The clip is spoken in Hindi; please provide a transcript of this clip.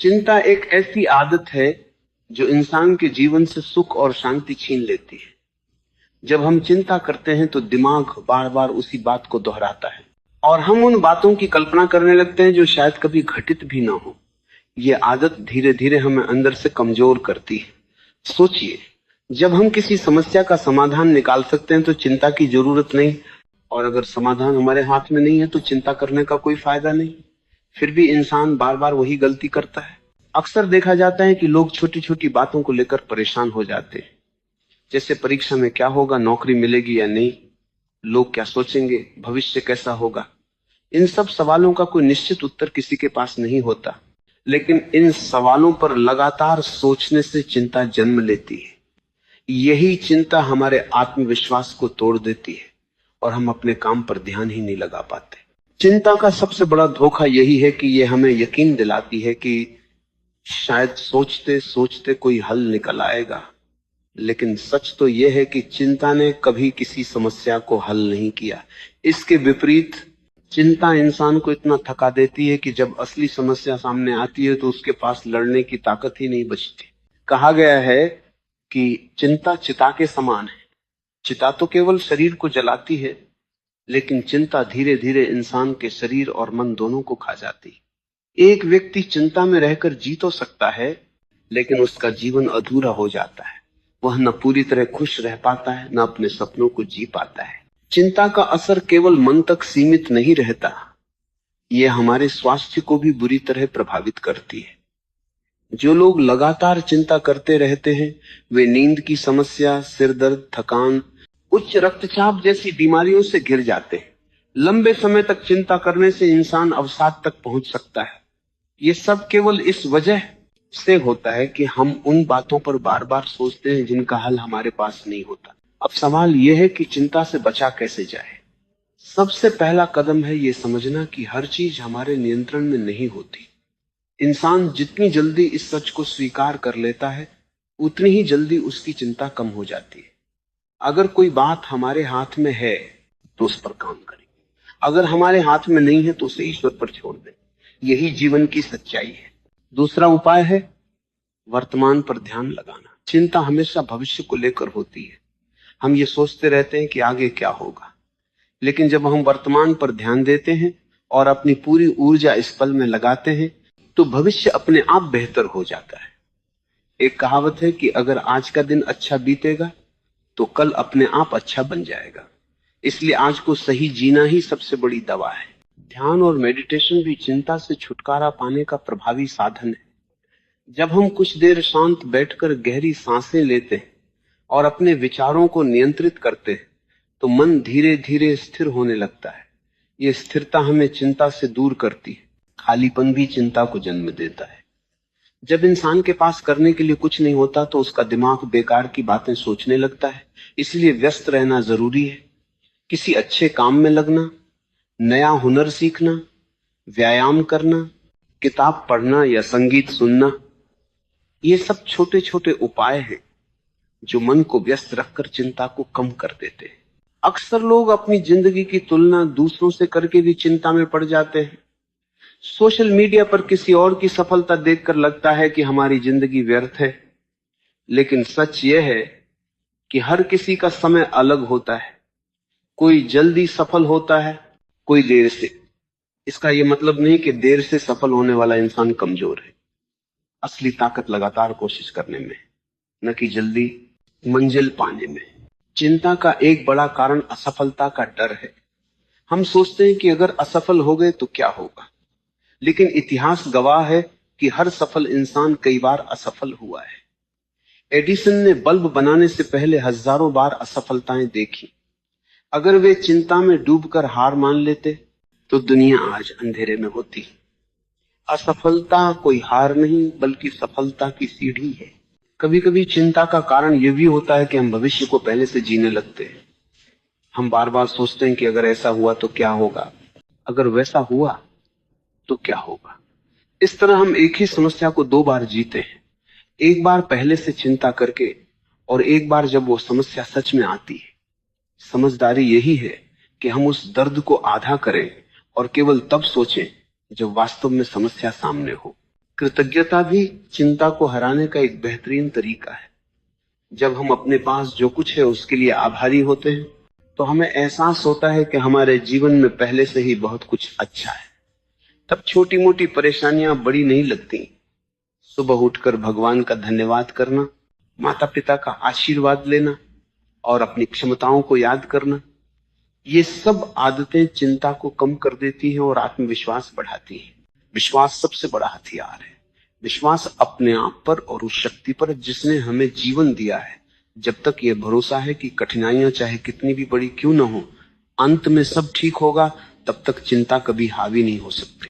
चिंता एक ऐसी आदत है जो इंसान के जीवन से सुख और शांति छीन लेती है। जब हम चिंता करते हैं तो दिमाग बार बार उसी बात को दोहराता है और हम उन बातों की कल्पना करने लगते हैं जो शायद कभी घटित भी ना हो। ये आदत धीरे धीरे हमें अंदर से कमजोर करती है। सोचिए, जब हम किसी समस्या का समाधान निकाल सकते हैं तो चिंता की जरूरत नहीं, और अगर समाधान हमारे हाथ में नहीं है तो चिंता करने का कोई फायदा नहीं। फिर भी इंसान बार बार वही गलती करता है। अक्सर देखा जाता है कि लोग छोटी छोटी बातों को लेकर परेशान हो जाते हैं, जैसे परीक्षा में क्या होगा, नौकरी मिलेगी या नहीं, लोग क्या सोचेंगे, भविष्य कैसा होगा। इन सब सवालों का कोई निश्चित उत्तर किसी के पास नहीं होता, लेकिन इन सवालों पर लगातार सोचने से चिंता जन्म लेती है। यही चिंता हमारे आत्मविश्वास को तोड़ देती है और हम अपने काम पर ध्यान ही नहीं लगा पाते। चिंता का सबसे बड़ा धोखा यही है कि ये हमें यकीन दिलाती है कि शायद सोचते सोचते कोई हल निकल आएगा, लेकिन सच तो यह है कि चिंता ने कभी किसी समस्या को हल नहीं किया। इसके विपरीत चिंता इंसान को इतना थका देती है कि जब असली समस्या सामने आती है तो उसके पास लड़ने की ताकत ही नहीं बचती। कहा गया है कि चिंता चिता के समान है। चिता तो केवल शरीर को जलाती है, लेकिन चिंता धीरे धीरे इंसान के शरीर और मन दोनों को खा जाती है। एक व्यक्ति चिंता में रहकर जी तो सकता है, लेकिन उसका जीवन अधूरा हो जाता है। वह न पूरी तरह खुश रह पाता है, न अपने सपनों को जी पाता है। चिंता का असर केवल मन तक सीमित नहीं रहता, यह हमारे स्वास्थ्य को भी बुरी तरह प्रभावित करती है। जो लोग लगातार चिंता करते रहते हैं, वे नींद की समस्या, सिर दर्द, थकान, उच्च रक्तचाप जैसी बीमारियों से घिर जाते हैं। लंबे समय तक चिंता करने से इंसान अवसाद तक पहुंच सकता है। ये सब केवल इस वजह से होता है कि हम उन बातों पर बार बार सोचते हैं जिनका हल हमारे पास नहीं होता। अब सवाल यह है कि चिंता से बचा कैसे जाए। सबसे पहला कदम है ये समझना कि हर चीज हमारे नियंत्रण में नहीं होती। इंसान जितनी जल्दी इस सच को स्वीकार कर लेता है, उतनी ही जल्दी उसकी चिंता कम हो जाती है। अगर कोई बात हमारे हाथ में है तो उस पर काम करें, अगर हमारे हाथ में नहीं है तो उसे ईश्वर पर छोड़ दें। यही जीवन की सच्चाई है। दूसरा उपाय है वर्तमान पर ध्यान लगाना। चिंता हमेशा भविष्य को लेकर होती है। हम ये सोचते रहते हैं कि आगे क्या होगा, लेकिन जब हम वर्तमान पर ध्यान देते हैं और अपनी पूरी ऊर्जा इस पल में लगाते हैं तो भविष्य अपने आप बेहतर हो जाता है। एक कहावत है कि अगर आज का दिन अच्छा बीतेगा तो कल अपने आप अच्छा बन जाएगा। इसलिए आज को सही जीना ही सबसे बड़ी दवा है। ध्यान और मेडिटेशन भी चिंता से छुटकारा पाने का प्रभावी साधन है। जब हम कुछ देर शांत बैठकर गहरी सांसें लेते हैं और अपने विचारों को नियंत्रित करते हैं तो मन धीरे धीरे स्थिर होने लगता है। ये स्थिरता हमें चिंता से दूर करती है। खालीपन भी चिंता को जन्म देता है। जब इंसान के पास करने के लिए कुछ नहीं होता तो उसका दिमाग बेकार की बातें सोचने लगता है। इसलिए व्यस्त रहना जरूरी है। किसी अच्छे काम में लगना, नया हुनर सीखना, व्यायाम करना, किताब पढ़ना या संगीत सुनना, ये सब छोटे छोटे उपाय हैं जो मन को व्यस्त रखकर चिंता को कम कर देते हैं। अक्सर लोग अपनी जिंदगी की तुलना दूसरों से करके भी चिंता में पड़ जाते हैं। सोशल मीडिया पर किसी और की सफलता देखकर लगता है कि हमारी जिंदगी व्यर्थ है, लेकिन सच यह है कि हर किसी का समय अलग होता है। कोई जल्दी सफल होता है, कोई देर से। इसका यह मतलब नहीं कि देर से सफल होने वाला इंसान कमजोर है। असली ताकत लगातार कोशिश करने में, न कि जल्दी मंजिल पाने में। चिंता का एक बड़ा कारण असफलता का डर है। हम सोचते हैं कि अगर असफल हो गए तो क्या होगा, लेकिन इतिहास गवाह है कि हर सफल इंसान कई बार असफल हुआ है। एडिसन ने बल्ब बनाने से पहले हजारों बार असफलताएं देखी। अगर वे चिंता में डूबकर हार मान लेते तो दुनिया आज अंधेरे में होती। असफलता कोई हार नहीं, बल्कि सफलता की सीढ़ी है। कभी कभी चिंता का कारण यह भी होता है कि हम भविष्य को पहले से जीने लगते हैं। हम बार बार सोचते हैं कि अगर ऐसा हुआ तो क्या होगा, अगर वैसा हुआ तो क्या होगा। इस तरह हम एक ही समस्या को दो बार जीते हैं। एक बार पहले से चिंता करके और एक बार जब वो समस्या सच में आती है। समझदारी यही है कि हम उस दर्द को आधा करें और केवल तब सोचें जब वास्तव में समस्या सामने हो। कृतज्ञता भी चिंता को हराने का एक बेहतरीन तरीका है। जब हम अपने पास जो कुछ है उसके लिए आभारी होते हैं तो हमें एहसास होता है कि हमारे जीवन में पहले से ही बहुत कुछ अच्छा है। तब छोटी मोटी परेशानियां बड़ी नहीं लगती। सुबह उठकर भगवान का धन्यवाद करना, माता पिता का आशीर्वाद लेना और अपनी क्षमताओं को याद करना, ये सब आदतें चिंता को कम कर देती हैं और आत्मविश्वास बढ़ाती हैं। विश्वास सबसे बड़ा हथियार है। विश्वास अपने आप पर और उस शक्ति पर जिसने हमें जीवन दिया है। जब तक ये भरोसा है कि कठिनाइयां चाहे कितनी भी बड़ी क्यों ना हो, अंत में सब ठीक होगा, तब तक चिंता कभी हावी नहीं हो सकती।